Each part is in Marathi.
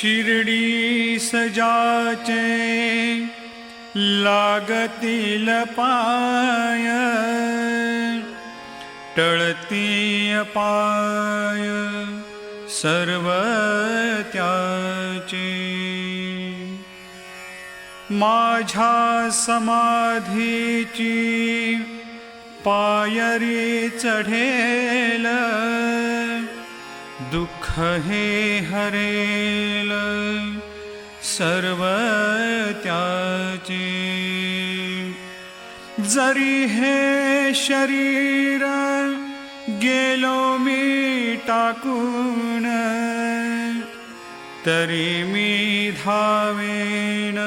शिर्डी सजाचे लागतील पाय, टळती पाय सर्व त्याचे. माझ्या समाधीची पायरी चढेल, दुःख हे हरेल सर्व त्याचे. जरी हे शरीर गेलो मी टाकून, तरी मी धावेन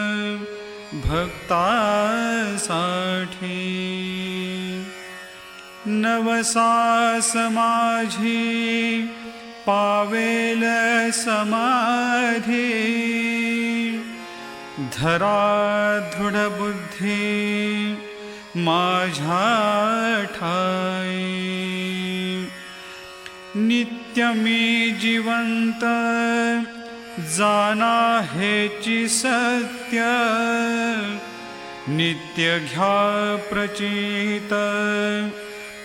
भक्तासाठी. नवसास माझी पावेल समाधी, धरा दृढ बुद्धी माझ्या ठाई. नित्य मी जिवंत जाना हेची सत्य, नित्य घ्या प्रचित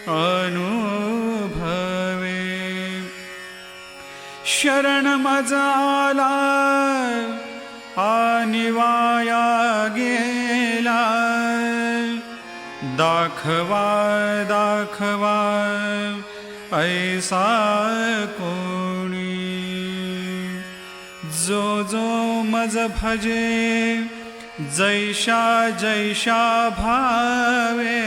अनुभवे. शरण मज आला आणि वाया गेला, दाखवा दाखवा ऐसा कोणी. जो जो मज भजे जैशा जैशा भावे,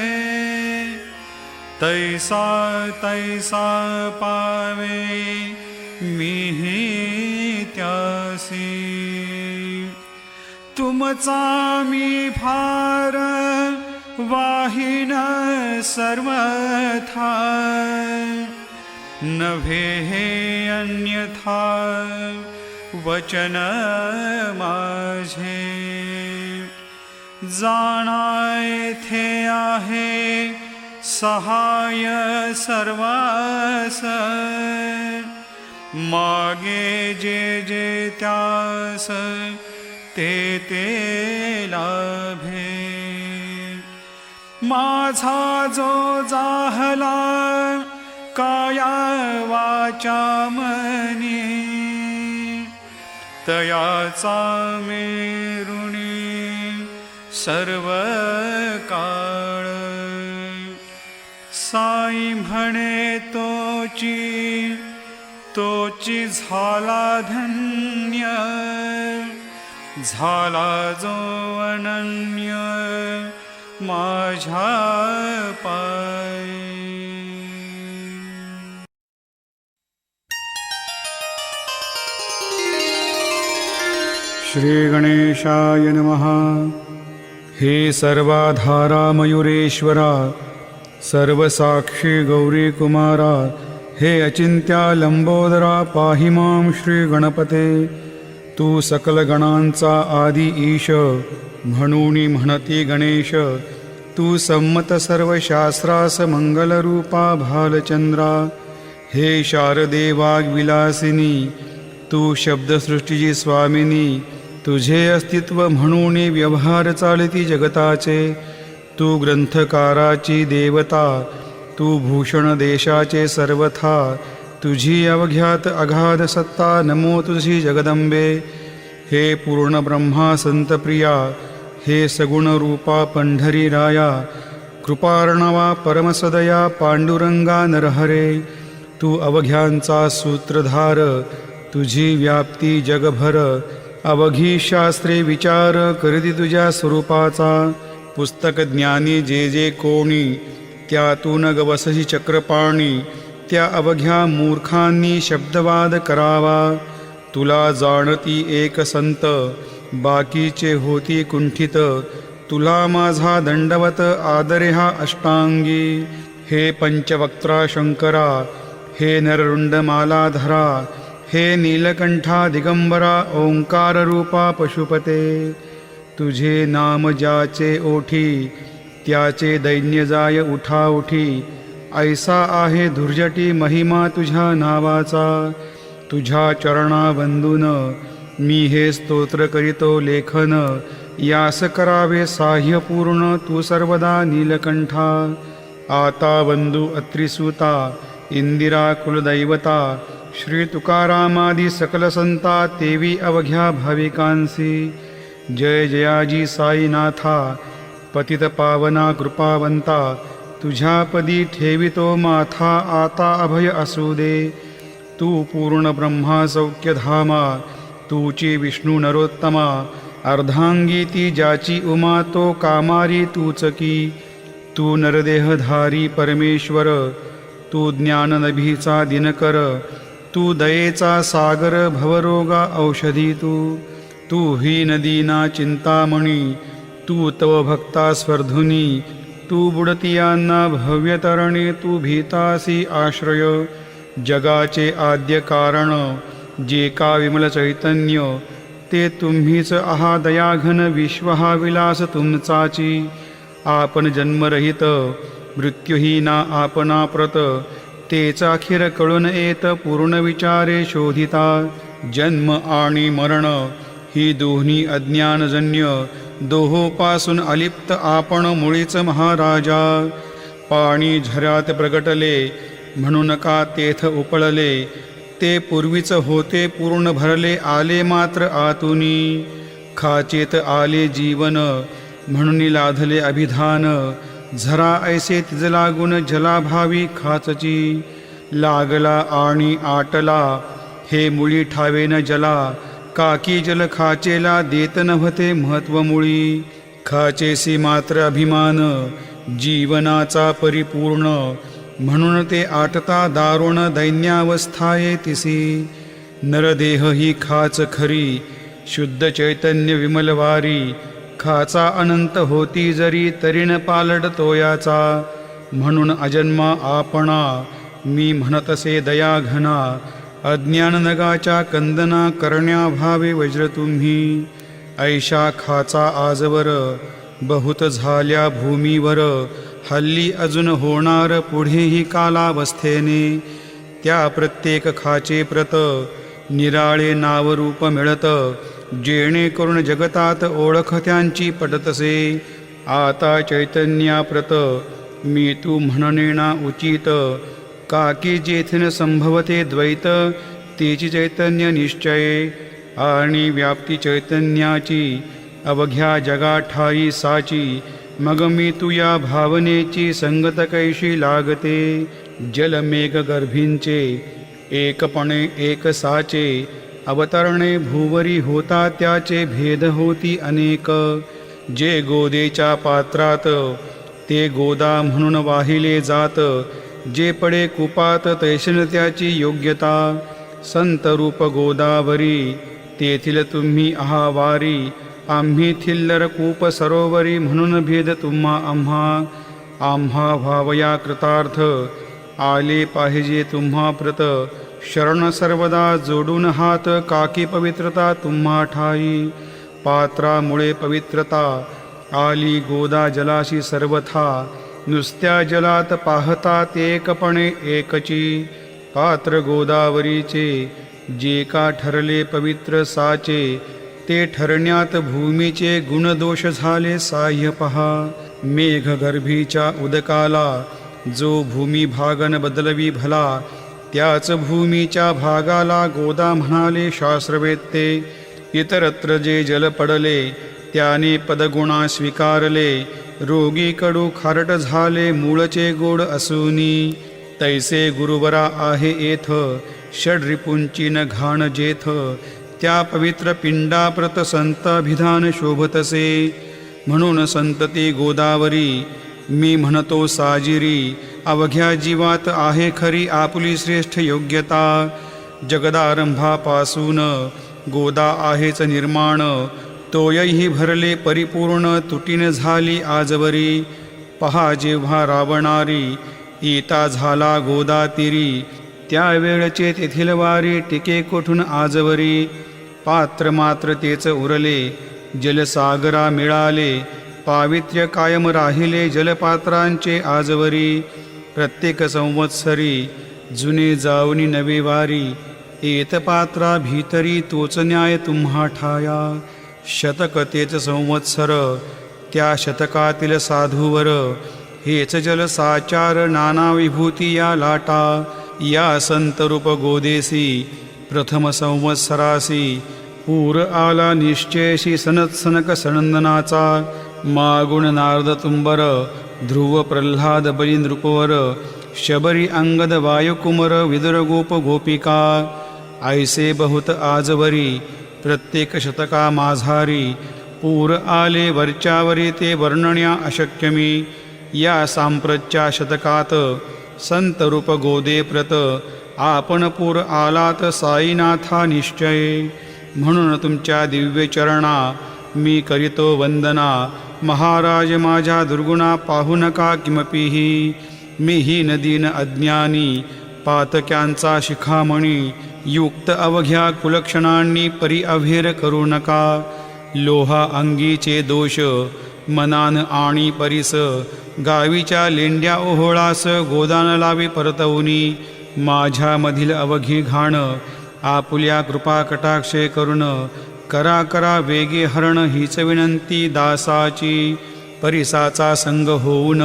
तैसा तैसा पावे मीही त्यासी. तुमचा मी भार वाहिन सर्वथा, नभे हे अन्यथा वचन माझे. जाणा येथे आहे सहाय सर्वास, मागे जे जे त्यास ते ते लाभे. माझा जो जाहला काया वाचा मनी, तयाचा मेरुणी सर्व काळ. साई म्हणे तोची तोची झाला धन्य, झाला जो अनन्य माझ्या पायी. श्री गणेशाय नमः. हे सर्वाधारा मयुरेश्वरा, सर्वसाक्षी गौरी कुमारा, हे अचिंत्या लंबोदरा, पाहि मां श्री गणपते. तू सकल गणांचा आदी ईश, म्हणून म्हणती गणेश. तू संमत सर्व शास्त्रास मंगलरूपा भालचंद्रा. हे शारदे वाग्विलासिनी, तू शब्दसृष्टीची स्वामिनी. तुझे अस्तित्व म्हणून व्यवहार चालती जगताचे. तू ग्रंथकाराची देवता, तू भूषण देशाचे सर्वथा. तुझी अवघ्यात अगाध सत्ता, नमो तुझी जगदंबे. हे पूर्ण ब्रह्मा संतप्रिया, हे सगुण रूपा पंढरी राया. कृपार्णवा परमसदया पांडुरंगा नरहरे. तू अवघ्यांचा सूत्रधार, तुझी व्याप्ती जगभर. अवघी शास्त्रे विचार करती तुझ्या स्वरूपाचा. पुस्तक ज्ञानी जे जे कोणी, त्यातून गवसही चक्रपाणी. त्या अवघ्या मूर्खांनी शब्दवाद करावा. तुला जाणती एक संत, बाकीचे होती कुंठित. तुला माझा दंडवत आदरे हा अष्टांगी. हे पंचवक्त्रा शंकरा, हे नररुंड मालाधरा. हे नीलकंठा दिगंबरा, ओंकार रूपा पशुपते. तुझे नाम ज्याचे ओठी, त्याचे दैन्य जाय उठा उठी. ऐसा आहे धुर्जटी महिमा तुझ्या नावाचा. तुझ्या चरणा वंदून मी हे स्तोत्र करीतो लेखन, यास करावे साह्य पूर्ण तू सर्वदा नीलकंठा. आता बंधू अत्रिसुता, इंदिरा कुलदैवता, श्री तुकारामादी सकल संता, तेवी अवघ्या भाविकांसी. जय जयाजी साईनाथा, पतित पावना कृपावंता, तुझ्या पदी ठेवितो माथा, आता अभय असू दे. तू पूर्ण ब्रह्मा सौख्यधामा, तूची विष्णू नरोत्तमा, अर्धांगी ती ज्याची उमा, तो कामारी तूच की. तू नरदेहधारी परमेश्वर, तू ज्ञाननभीचा दिनकर, तू दयेचा सागर, भवरोगा औषधी तू. तू ही नदीना चिंतामणी, तू तव भक्ता स्वर्धुनी, तू बुडतियांना भव्यतरणे, तू भीतासी आश्रय. जगाचे आद्य कारण, जे का विमल चैतन्य, ते तुम्हीच आहा दयाघन, विश्व हा विलास तुमचाची. आपण जन्मरहित मृत्यूहीना आपणा प्रत, तेच अखेर कळून येत पूर्ण विचारे शोधिता. जन्म आणि मरण ही दोन्ही अज्ञानजन्य, दोहोपासून अलिप्त आपण मुळीच महाराजा. पाणी झऱ्यात प्रगटले, म्हणून का तेथ उपळले, ते पूर्वीच होते पूर्ण भरले, आले मात्र आतुनी. खाचेत आले जीवन, म्हणून लाधले अभिधान, झरा ऐसे तिज लागून, जलाभावी खाचची. लागला आणि आटला, हे मुळी ठावेन जला, काकी जल खाचेला, देत नव्हते महत्व मुळी. खाचेसी मात्र अभिमान, जीवनाचा परिपूर्ण, म्हणून ते आटता दारुण, दैन्यावस्थाये तिसी. नरदेह ही खाच खरी, शुद्ध चैतन्य विमलवारी, खाचा अनंत होती जरी, तरीन पालट तोयाचा. म्हणून अजन्मा आपणा, मी म्हणतसे दयाघना, अज्ञान नगाच्या कंदना, करण्याभावे वज्र तुम्ही. ऐशा खाचा आजवर, बहुत झाल्या भूमीवर, हल्ली अजून होणार पुढेही कालावस्थेने. त्या प्रत्येक खाचे प्रत, निराळे नावरूप मिळत, जेणेकरून जगतात ओळख त्यांची पटतसे. आता चैतन्याप्रत, मी तू म्हणणेना उचित, काकी जेथीन संभवते द्वैत, तेची चैतन्य निश्चये. आणि व्याप्ती चैतन्याची, अवघ्या जगा ठाई साची, मग मी तू या भावनेची, संगत कैशी लागते. जलमेघ गर्भींचे, एकपणे एक साचे, अवतरणे भूवरी होता त्याचे, भेद होती अनेक. जे गोदेच्या पात्रात, ते गोदा म्हणून वाहिले जात, जे पडे कुपात, तैशन त्याची योग्यता. संत रूप गोदावरी, तेथील तुम्ही आहावारी, आम्ही थिल्लर कूप सरोवरी, म्हणून भेद तुम्हा आम्हा. आम्हा व्हावया कृतार्थ, आले पाहिजे तुम्हा प्रत, शरण सर्वदा जोडून हात, काकी पवित्रता तुम्हा ठाई. पात्रामुळे पवित्रता, आली गोदा जलाशी सर्वथा, नुसत्या जलात पाहतात एकपणे एकची. पात्र गोदावरीचे, जे का ठरले पवित्र साचे, ते ठरण्यात भूमीचे गुणदोष झाले साह्य पहा. मेघगर्भीच्या उदकाला, जो भूमी भागन बदलवी भला, त्याच भूमीच्या भागाला गोदा म्हणाले शास्त्रवेत्ते. इतरत्र जे जल पडले, त्याने पदगुणा स्वीकारले, रोगी कडू खारट झाले, मूळचे गोड असूनी. तैसे गुरुवरा आहे येथ, षड्रिपुंची न घाण जेथ, त्या पवित्र पिंडाप्रत संत अभिधान शोभतसे. म्हणून संतती गोदावरी, मी म्हणतो साजिरी, अवघ्या जीवात आहे खरी आपुली श्रेष्ठ योग्यता. जगदारंभापासून गोदा आहेच निर्माण, तोयही भरले परिपूर्ण, तुटीन झाली आजवरी. पहा जेव्हा रावणारी, येता झाला गोदा तीरी, त्यावेळचे तेथील वारी, टिके कोठून आजवरी. पात्र मात्र तेच उरले, जलसागरा मिळाले, पावित्र्य कायम राहिले जलपात्रांचे आजवरी. प्रत्येक संवत्सरी, जुने जावनी नवे वारी, एतपात्रा भीतरी तोच न्याय तुम्हा ठाया. शतक तेच संवत्सर त्या शतकातील साधूवर, हेच जल साचार नाना विभूती या लाटा. या संतरूप गोदेसी प्रथम संवत्सरासी, पूर आला निश्चयशी सनत्सनक सनंदनाचा. मागुण नारद तुंबर ध्रुव प्रल्हाद बळी नृपवर, शबरी अंगद वायुकुमर विदुर गोप गोपिका. ऐसे बहुत आजवरी प्रत्येक शतका माझारी, पूर आले वरच्यावरी ते वर्णण्या अशक्यमी. या सांप्रतच्या शतकात संतरूप गोदे प्रत, आपण पूर आलात साईनाथा निश्चय. म्हणून तुमच्या दिव्य चरणा मी करीतो वंदना. महाराज माझ्या दुर्गुणा पाहू नका किमपीही. मी ही नदीन अज्ञानी पातक्यांचा शिखामणी, युक्त अवघ्या कुलक्षणांनी परी अभेर करू नका. लोहा अंगीचे दोष मनान आणि परीस, गावीच्या लेंड्या ओहोळास गोदान लावी परतवनी. माझ्यामधील अवघी घाण आपुल्या कृपा कटाक्षे करून, करा करा वेगे हरण हीच विनंती दासाची. परिसाचा संग होऊन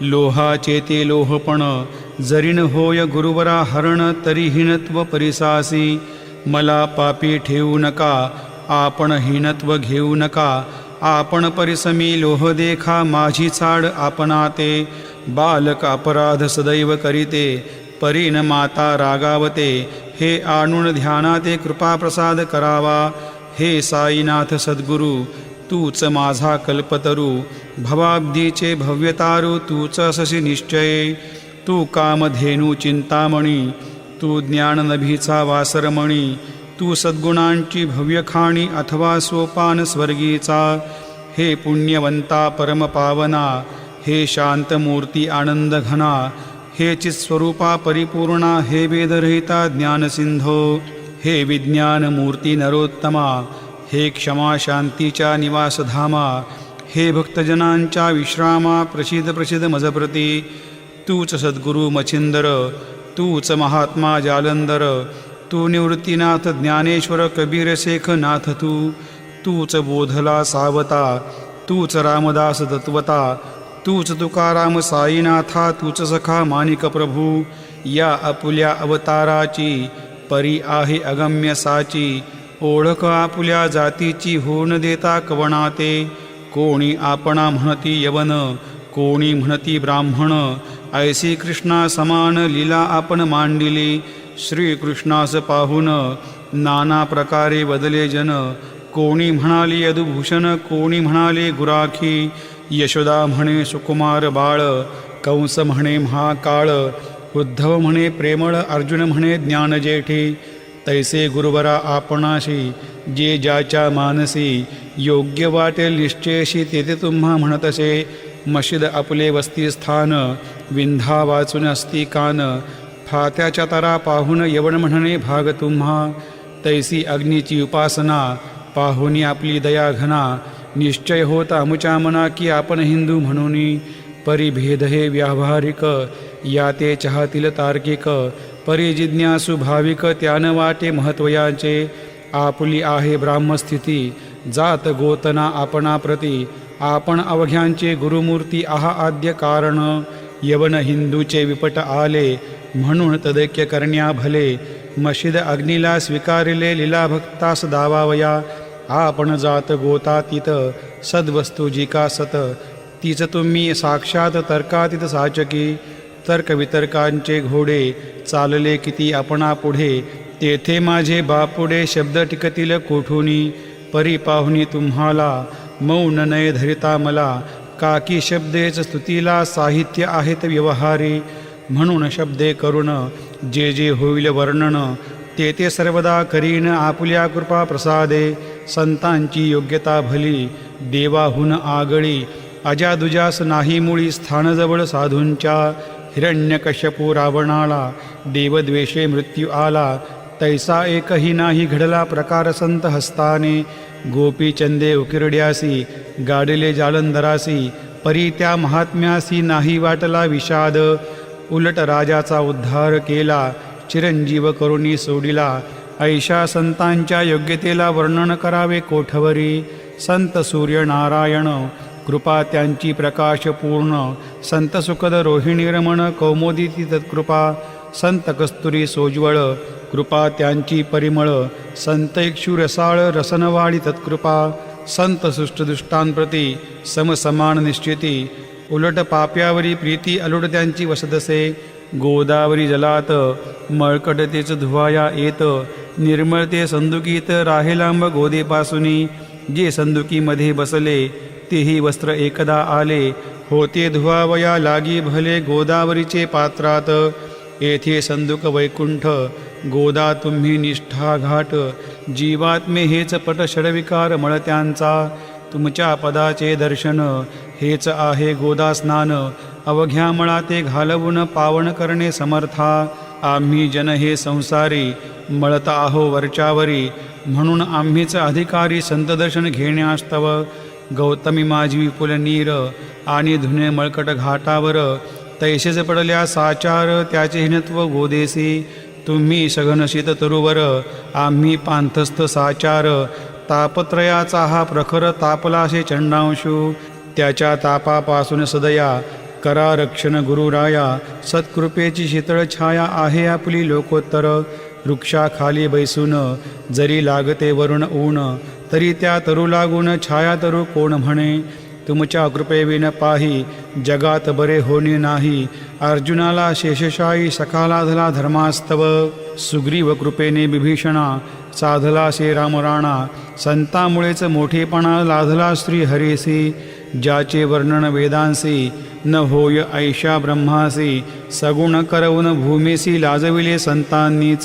लोहाचे ते लोहपण, जरीन होय गुरुवरा हरण तरी हीनत्व परिसासी. मला पापी ठेवू नका आपण हीनत्व घेऊ नका. आपण परिसमी लोह देखा माझी चाड आपणाते. बालक अपराध सदैव करीते परीन माता रागावते. हे आणून ध्यानाते कृपा प्रसाद करावा. हे साईनाथ सद्गुरू तूच माझा कल्पतरू. भवाब्दीचे भव्यतारू तूच अससी निश्चय. तू कामधेनू चिंतामणी, तू ज्ञाननभीचा वासरमणी. तू सद्गुणांची भव्यखाणी अथवा सोपान स्वर्गीचा. हे पुण्यवंता परमपावना, हे शांतमूर्ती आनंदघना. हे चित्स्वरूपा परिपूर्णा, हे वेदरहिता ज्ञानसिंधो. हे विज्ञानमूर्ती नरोत्तमा, हे क्षमा शांतीच्या निवासधामा. हे भक्तजनांच्या विश्रामा, प्रसिद्ध प्रसिद्ध मजप्रती. तूच सद्गुरू मच्छिंदर, तूच महात्मा जालंधर. तू निवृत्तीनाथ ज्ञानेश्वर कबीर शेख नाथ. तूच बोधला सावता, तूच रामदास तत्वता. तूच तुकाराम साईनाथा, तूच सखा माणिक प्रभू. या अपुल्या अवताराची परी आहे अगम्य साची. ओळख आपुल्या जातीची होऊन देता कवणाते. कोणी आपणा म्हणती यवन, कोणी म्हणती ब्राह्मण. ऐसी कृष्णा समान लीला आपण मांडिली. श्रीकृष्णास पाहून नाना प्रकारे बदले जन. कोणी म्हणाली यदुभूषण, कोणी म्हणाले गुराखी. यशोदा म्हणे सुकुमार बाळ, कंस म्हणे महाकाळ. उद्धव म्हणे प्रेमळ, अर्जुन म्हणे ज्ञानजेठी. तैसे गुरुवरा आपणाशी जे ज्याच्या मानसी. योग्य वाटेल निश्चयशी तेथे तुम्हा म्हणतसे. मशीद आपले वस्तीस्थान, विंधा वाचून असती कान. फात्याच्या तारा पाहून यवन म्हणणे भाग तुम्हा. तैसी अग्नीची उपासना पाहुनी आपली दया घना. निश्चय होता अमुच्या मना की आपण हिंदू म्हणून. परिभेद हे व्यावहारिक, याते चाहतील तार्किक. परिजिज्ञासू भाविक त्यान वाटे महत्वयाचे. आपुली आहे ब्राह्मस्थिती, जात गोतना आपणा प्रती. आपण अवघ्यांचे गुरुमूर्ती आहा आद्य कारण. यवन हिंदूचे विपट आले म्हणून तदैक्य करण्या भले. मशीद अग्नीला स्वीकारिले लीला भक्तास दावावया. आपण जात गोतातीत, सद्वस्तू जिका सत. तीच तुम्ही साक्षात तर्कातीत साचकी. तर्कवितर्कांचे घोडे चालले किती आपणा पुढे. तेथे माझे बापुडे शब्द टिकतील कोठुनी. परी पाहुनी तुम्हाला मौन नय धरिता मला. काकी शब्देच स्तुतीला साहित्य आहेत व्यवहारी. म्हणून शब्दे करुण जे जे होईल वर्णन. ते ते सर्वदा करीन आपुल्या कृपा प्रसादे. संतांची योग्यता भली देवाहून आगळी. अजादुजास नाही मुळी स्थानजवळ साधूंच्या. हिरण्यकश्यपू रावणाला देवद्वेषे मृत्यू आला. तैसा एकही नाही घडला प्रकार संत हस्ताने. गोपीचंदे उकिरड्यासी गाडिले जालंधरासी. परी त्या महात्म्यासी नाही वाटला विषाद. उलट राजाचा उद्धार केला चिरंजीव करुणी सोडिला ऐशा संतांच्या योग्यतेला वर्णन करावे कोठवरी संत सूर्यनारायण कृपा त्यांची प्रकाश पूर्ण संत सुखद रोहिणी रमण कौमुदी तत्कृपा संत कस्तुरी सोज्वळ कृपा त्यांची परिमळ संत इक्षु रसाळ रसनवाडी तत्कृपा संत सुष्टदुष्टांप्रती समसमान निश्चिती उलट पाप्यावरी प्रीती अलुट त्यांची वसदसे गोदावरी जलात मळकटतेच धुवाया येत निर्मळते संदुकीत राहे लांब गोदेपासुनी जे संदुकीमध्ये बसले तेही वस्त्र एकदा आले होते धुवावया लागी भले गोदावरीचे पात्रात येथे संदुक वैकुंठ गोदा तुम्ही निष्ठा घाट जीवात्मे हेच पट षडविकार मळत्यांचा तुमच्या पदाचे दर्शन हेच आहे गोदा स्नान अवघ्या मळा ते घालवून पावन करणे समर्था आम्ही जन हे संसारी मळत आहो वरच्यावरी म्हणून आम्हीच अधिकारी संतदर्शन घेण्यास्तव गौतमी माझी विपुल नीर आणि धुने मळकट घाटावर तैसेच पडल्या साचार त्याचे हिनत्व गोदेसी तुम्ही सघन शीत तरुवर आम्ही पांथस्थ साचार तापत्रयाचा हा प्रखर तापलाशे चंडांशू त्याच्या तापापासून सदया करा रक्षण गुरुराया सत्कृपेची शीतळ छाया आहे आपली लोकोत्तर वृक्षाखाली बैसून जरी लागते वरुण ऊन तरी त्या तरू लागून छाया तरू कोण म्हणे तुमच्या कृपेविन पाही जगात बरे होणे नाही अर्जुनाला शेषशायी सखाला धला धर्मास्तव सुग्रीव कृपेने विभीषणा साधला शे रामराणा संतामुळेच मोठेपणा लाधला श्री हरेसी ज्याचे वर्णन वेदांसी न होय ऐशा ब्रह्मासी सगुण करवून भूमीसी लाजविले संतांनीच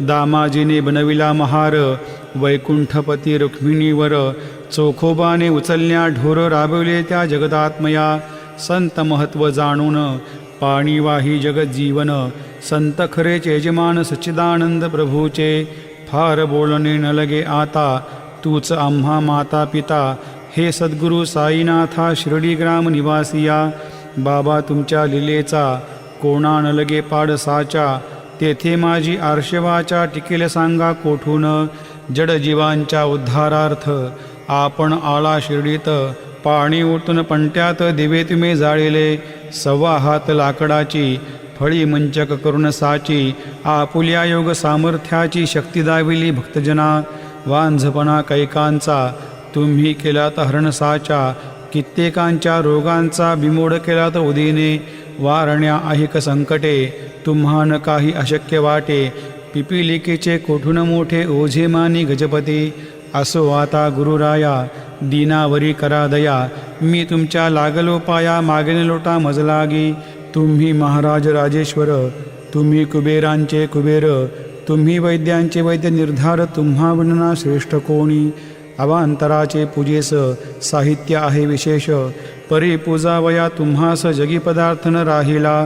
दामाजीने बनविला महार वैकुंठपती रुक्मिणीवर चोखोबाने उचलल्या ढोर राबविले त्या जगदात्मया संत महत्व जाणून पाणीवाही जगज्जीवन संत खरेचे यजमान सच्चिदानंद प्रभूचे फार बोलणे न लगे आता तूच आम्हा माता पिता हे सद्गुरु साईनाथा शिर्डी ग्राम निवासिया बाबा तुमच्या लीलेचा कोणा न लगे पाड साचा तेथे माझी आर्षवाचा टिकेल सांगा कोठून जडजीवांच्या उद्धारार्थ आपण आला शिर्डीत पाणी ओतून पंट्यात दिवे तुम्ही जाळिले सव्वा हात लाकडाची फळी मंचक करून साची आपुल्या योग सामर्थ्याची शक्ती दाविली भक्तजना वांझपणा कैकांचा तुम्ही केलात हरणसाचा कित्येकांच्या रोगांचा बिमोड केलात उदीने वारण्या ऐक संकटे तुम्हान काही अशक्य वाटे पिपिलिकेचे कोठून मोठे ओझे मानी गजपती असो आता गुरुराया दीनावरी करा दया मी तुमच्या लागलो पाया मागेने लोटा मजलागी तुम्ही महाराज राजेश्वर तुम्ही कुबेरांचे कुबेर तुम्ही वैद्यांचे वैद्य निर्धार तुम्हा वर्णना श्रेष्ठ कोणी अवांतराचे पूजेस साहित्य आहे विशेष परी पूजावया तुम्हास जगी पदार्थ न राहिला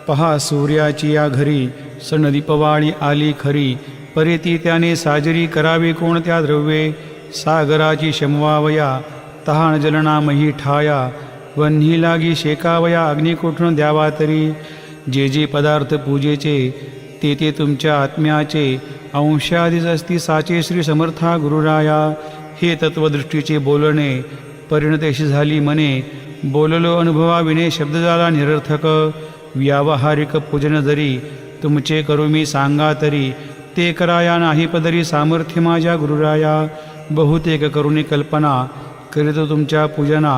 पहा सूर्याची या घरी सण दीपवाळी आली खरी परी ती त्याने साजरी करावी कोणत्या द्रव्ये सागराची शमवावया तहान जलनामही ठाया वन्ही लागी शेकावया अग्नी कोठून द्यावा तरी जे जे पदार्थ पूजेचे ते ते तुमच्या आत्म्याचे अंशाधीच असती साचे श्री समर्था गुरुराया हे तत्वदृष्टीचे बोलणे परिणतेशी झाली मने बोललो अनुभवाविने शब्द झाला निरर्थक व्यावहारिक पूजन जरी तुमचे करू मी सांगा तरी ते कराया नाही पदरी सामर्थ्य माझ्या गुरुराया बहुतेक करुणी कल्पना करीत तुमच्या पूजना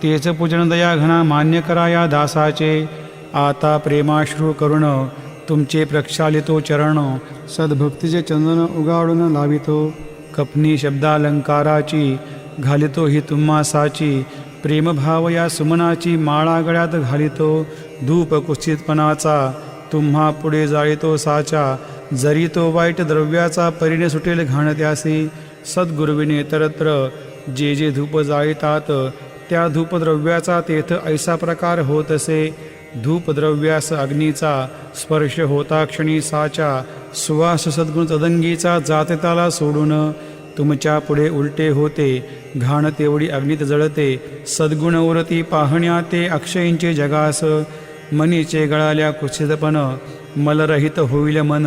तेच पूजन दया घना मान्य कराया दासाचे आता प्रेमाश्रू करुण तुमचे प्रक्षालितो चरण सद्भक्तीचे चंदन उगाडून लावितो कपनी शब्दालंकाराची घालितो ही तुम्हासाची प्रेमभाव या सुमनाची माळा गळ्यात घालितो धूप कुस्थितपणाचा तुम्हा पुढे जाळितो साचा जरी तो वाईट द्रव्याचा परिणे सुटेल घाण त्यासी सद्गुरुविने तरत्र जे जे धूप जाळितात त्या धूपद्रव्याचा तेथ ऐसा प्रकार होत असे धूपद्रव्यास अग्नीचा स्पर्श होता क्षणी साचा सुवास सद्गुण तदंगीचा जाते त्याला सोडून तुमच्या पुढे उलटे होते घाण तेवढी अग्नीत जळते सद्गुण उरती पाहण्या ते अक्षयींचे जगास मनीचे गळाल्या कुत्सितपण मलरहित होईल मन,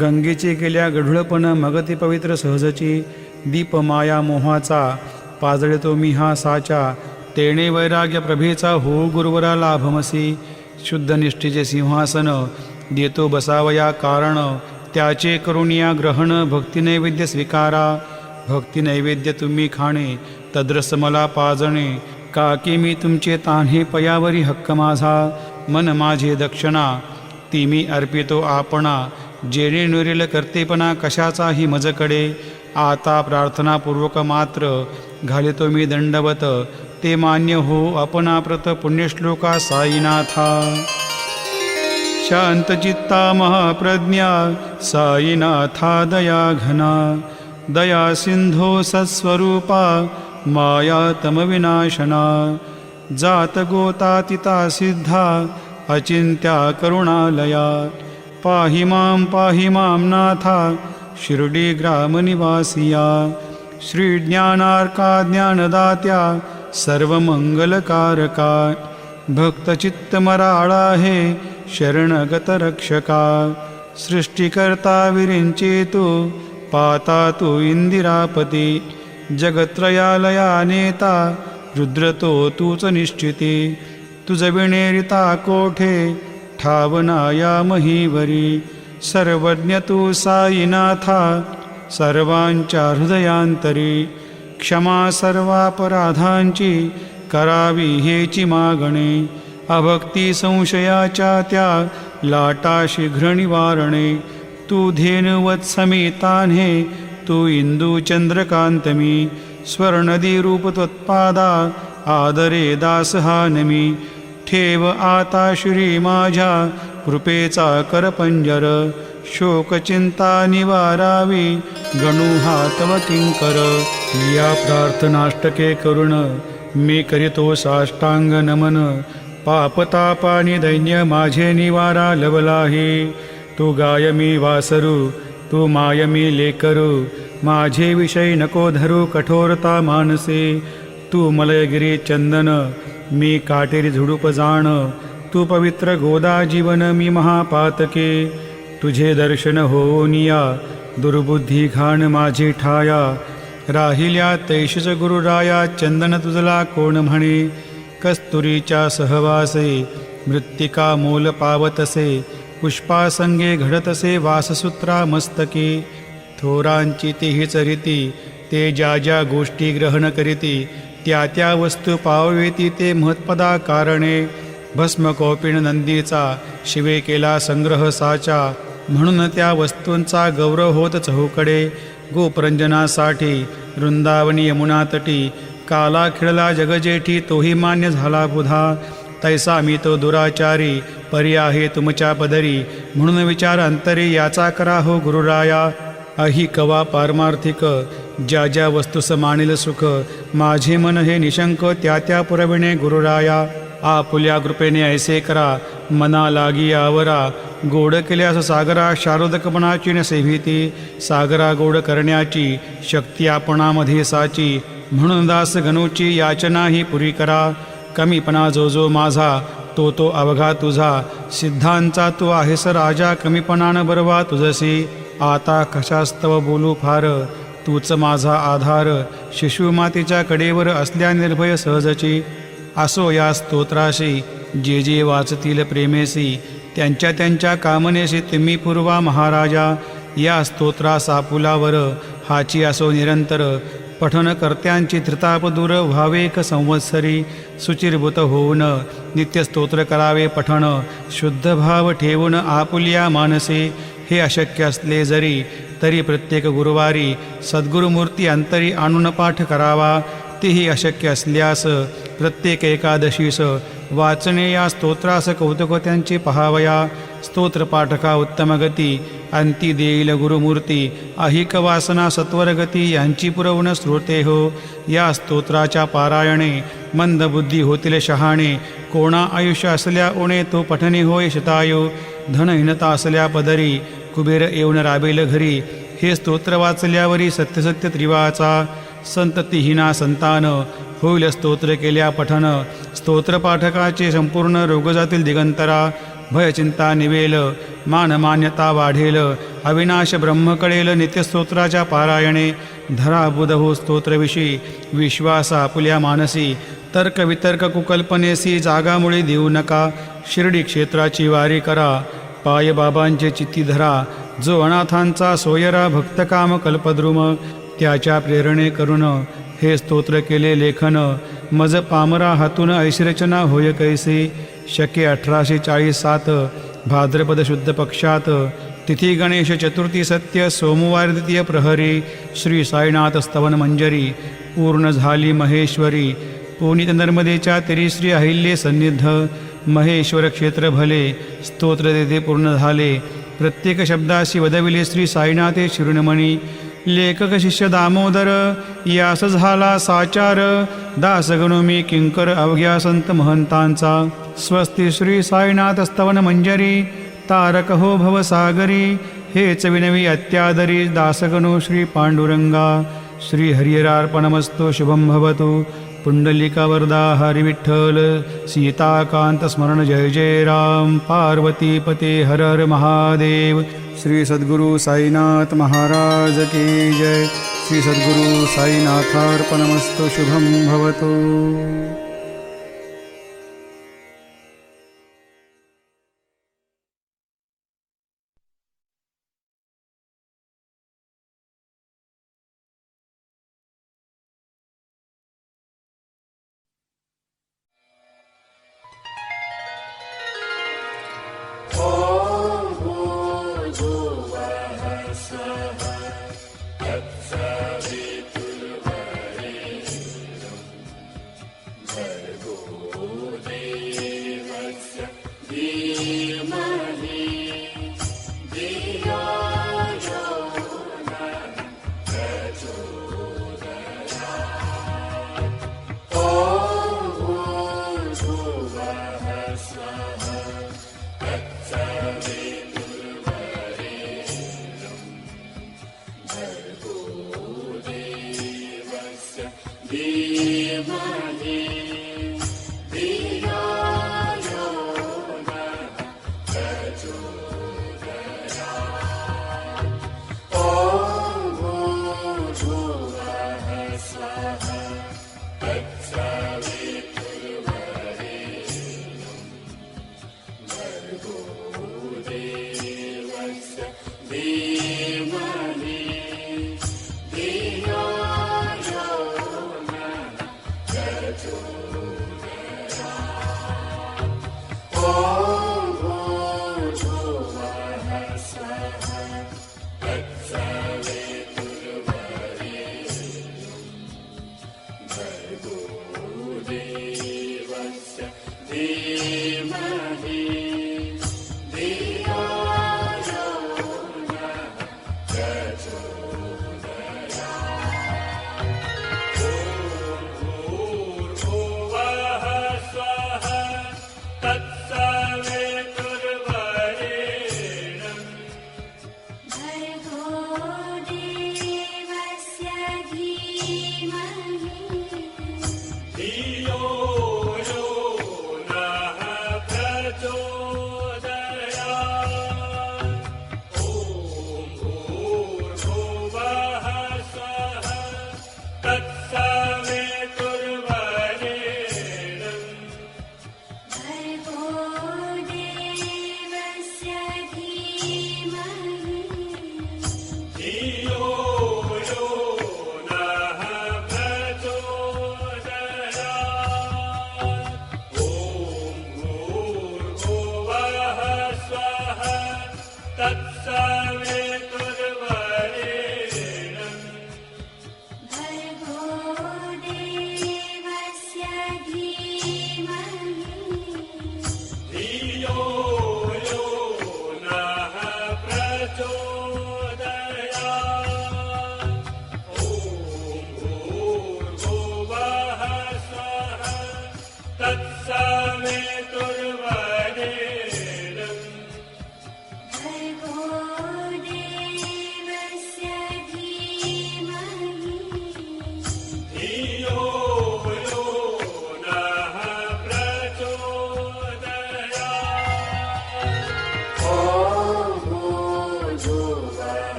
गंगेचे केल्या गढुळपण मग ते पवित्र सहजची. दीप माया मोहाचा पाजळतो मी हा साचा, तेणे वैराग्य प्रभेचा हो गुरुवरा लाभमसी. शुद्ध निष्ठेचे सिंहासन देतो बसावया कारण, त्याचे करुणिया ग्रहण भक्ती नैवेद्य स्वीकारा. भक्ती नैवेद्य तुम्ही खाणे तद्रस मला पाजणे, काकी मी तुमचे तान्हे पयावरी हक्क माझा. मन माझे दक्षिणा ती मी अर्पितो आपणा, जेणे नुरेल कर्तेपणा कशाचाही मजकडे. आता प्रार्थनापूर्वक मात्र घालितो मी दंडवत, ते मान्य हो आपणाप्रत पुण्यश्लोका साईनाथा. शांतचित्ता महाप्रज्ञा साईनाथा दया घना, दया सिंधो सत्स्वरूपा माया तमविनाशना. जात गोतातिता सिद्धा अचिंत्या करुणालया, पाहि मां नाथा शिर्डी ग्रामनिवासिया. श्री ज्ञानार्का ज्ञानदात्या सर्वमंगलकारका, भक्तचित्तमराळा हे शरणगत रक्षका. सृष्टिकर्ता विरिंचेतु पाता तू इंदिरापती, जगत्रयालया नेता रुद्रतो तूच निश्चिती. तुझ विणेरिता कोठे ठावना या महीवरी, सर्वज्ञ तू साईनाथा सर्वांच्या हृदयांतरी. क्षमा सर्वापराधांची करावी हेची मागणे, अभक्ती संशयाच्या त्या लाटा शीघ्र निवारणे. तू धेनुवत समेतान्हे तू इंदू चंद्रकांतमी, स्वर्णदी रूप त्वत्पादा आदरे दास हा नमी. ठेव आता श्री माझ्या कृपेचा करपंजर, शोकचिंता निवारावी गणू हा तव किंकर. या प्रार्थनाष्टके करुण मी करीतो साष्टांग नमन, पापतापानी दैन्य माझे निवारा लवलाही. तू गाय मी वासरू तू माय मी लेकरू, माझे विषय नको धरू कठोरता मानसे. तू मलयगिरी चंदन मी काटेरी झुडूप जाण, तू पवित्र गोदा जीवन मी महापातके. तुझे दर्शन होनिया दुर्बुद्धी घाण माझी ठाया, राहिल्या तैशीच गुरुराया चंदन तुझला कोण म्हणे. कस्तुरीच्या सहवासे मृत्तिका मोल पावतसे, पुष्पासंगे घडतसे वाससूत्रा मस्तके. थोरांची तीच रीती ते ज्या ज्या गोष्टी ग्रहण करीती, त्या त्या वस्तू पावेती ते महत्पदा कारणे. भस्म कौपिण नंदीचा शिवे केला संग्रह साचा, म्हणून त्या वस्तूंचा गौरव होत चहूकडे. गोपरंजनासाठी वृंदावनी यमुना तटी, काला खिळला जगजेठी तोही मान्य झाला बुधा. तैसा मी तो दुराचारी परी आहे तुमच्या पदरी, म्हणून विचार अंतरी याचा करा हो गुरुराया. अहि कवा पारमार्थिक ज्या ज्या वस्तूस मानिल सुख, माझे मन हे निशंक त्या त्या पुरविणे गुरुराया. आपुल्या कृपेने ऐसे करा मना लागी आवरा, गोड केल्यास सागरा शारदकपणाची न सेविती. सागरा गोड करण्याची शक्ती आपणामध्ये साची, म्हणून दास गणूची याचना ही पुरी करा. कमीपणा जो जो माझा तो तो अवघा तुझा, सिद्धांचा तू आहेस राजा कमीपणान बरवा तुझसी. आता कशास्तव बोलू फार तूच माझा आधार, शिशुमातेच्या कडेवर असल्या निर्भय सहजची. असो या स्तोत्राशी जे जे वाचतील प्रेमेसी, त्यांच्या त्यांच्या कामनेशी तुम्ही पूर्वा महाराजा. या स्तोत्रास आपुलावर हाची असो निरंतर, पठनकर्त्यांची त्रिताप दूर व्हावेक संवत्सरी. सुचिरभूत होऊन नित्य स्तोत्र करावे पठण, शुद्ध भाव ठेवून आपुल्या मानसे. हे अशक्य असले जरी तरी प्रत्येक गुरुवारी सद्गुरुमूर्ती अंतरी आणून पाठ करावा. तेही अशक्य असल्यास प्रत्येक एकादशीस वाचणे या स्तोत्रास कौतुक त्यांचे पहावया. स्तोत्रपाठका उत्तम गती अंती देईल गुरुमूर्ती, अहिक वासना सत्वरगती यांची पुरवण श्रोते हो. या स्तोत्राच्या पारायणे मंदबुद्धी होतील शहाणे, कोणा आयुष्य असल्या उणे तो पठणे होय शतायू. धनहीनता असल्या पदरी कुबेर येऊन राबेल घरी, हे स्तोत्र वाचल्यावरी सत्यसत्य त्रिवाचा. संततीहीना संतान होईल स्तोत्र केल्या पठन, स्तोत्रपाठकाचे संपूर्ण रोग जातील दिगंतरा. भयचिंता निवेल मानमान्यता वाढेल अविनाश ब्रह्म कळेल नित्यस्तोत्राच्या पारायणे धरा बुधहो स्तोत्रविषयी विश्वास आपुल्या मानसी तर्क वितर्क कुकल्पनेसी जागामुळे देऊ नका शिर्डी क्षेत्राची वारी करा पाय बाबांचे चित्ती धरा जो अनाथांचा सोयरा भक्तकाम कल्पद्रुम त्याच्या प्रेरणे करून हे स्तोत्र केले लेखन मज पामरा हातून ऐश्रचना होय कैसे शके 1847 भाद्रपद शुद्ध पक्षात तिथी गणेश चतुर्थी सत्य सोमवार द्वितीय प्रहरी श्री साईनाथ स्तवन मंजरी पूर्ण झाली महेश्वरी पुनीत नर्मदेच्या तेरी श्री अहिल्ये सन्निध महेश्वर क्षेत्र भले स्तोत्र तेथे पूर्ण झाले प्रत्येक शब्दाशी वदविले श्री साईनाथे शिरुणमणी लेखक शिष्य दामोदर यास झाला साचार दासगणो मी किंकर अवघ्या संत महंतांचा स्वस्ती श्री साईनाथ स्तवन मंजरी तारक हो भवसागरी हेच विनवी अत्यादरी दासगणो श्री पांडुरंगा श्री हरिहरार्पणमस्तु शुभम भवतु पुंडलिका वरदा हरि विठ्ठल सीताकांत स्मरण जय जय राम पार्वती पते हर हर महादेव श्री सद्गुरु साईनाथ महाराज की जय श्री सद्गुरु साईनाथार्पणमस्तु शुभम भवतु।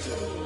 धीमहि